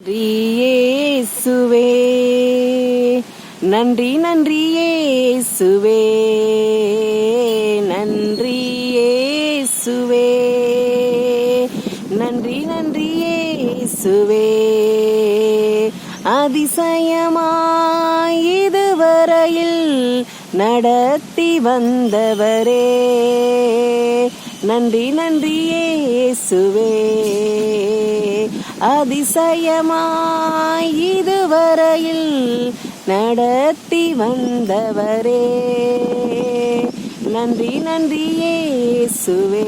இயேசுவே நன்றி நன்றி இயேசுவே நன்றி இயேசுவே நன்றி நன்றி இயேசுவே அதிசயமாய் இதுவரையில் நடத்தி வந்தவரே நன்றி நன்றி இயேசுவே அதிசயமாய் இதுவரையில் நடத்தி வந்தவரே நன்றி நன்றி இயேசுவே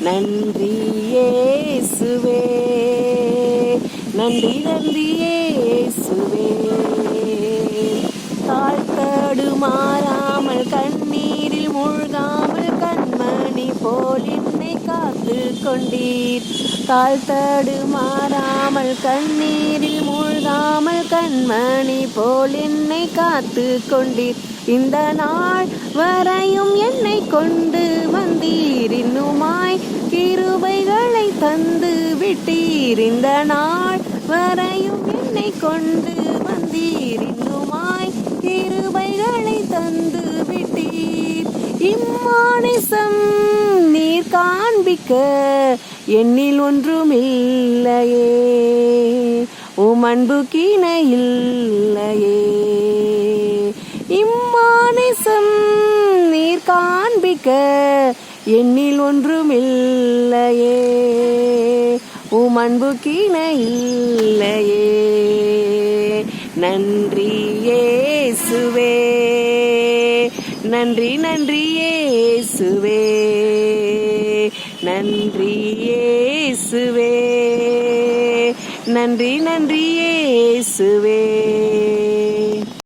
நன்றி இயேசுவே நன்றி நன்றி இயேசுவே தாழ்த்தடு மாறாமல் கண்ணீரில் மூழ்காமல் கண்மணி போல் என்னை காத்து கொண்டீர் தாழ்த்தடு மாறாமல் கண்ணீரில் மூழ்காமல் கண்மணி போல் என்னை காத்து கொண்டீர் இந்த நாள் வரையும் என்னை கொண்டு வந்தீர் இன்னுமாய் கிருபைகளை தந்து விட்டீர் இந்த நாள் வரையும் என்னை கொண்டு வந்தீர் இன்னுமாய் கிருபைகளை தந்து விட்டீர் இம்மானிசம் நீர் காண்பிக்க என்னில் ஒன்றுமில்லையே உம் அன்புக்கிணை இல்லையே இம்மானிசம் நீர் காண்பிக்க என்னில் ஒன்றுமில்லையே உம் அன்புக்கிணை இல்லையே நன்றி இயேசுவே நன்றி நன்றி இயேசுவே நன்றி இயேசுவே நன்றி நன்றி இயேசுவே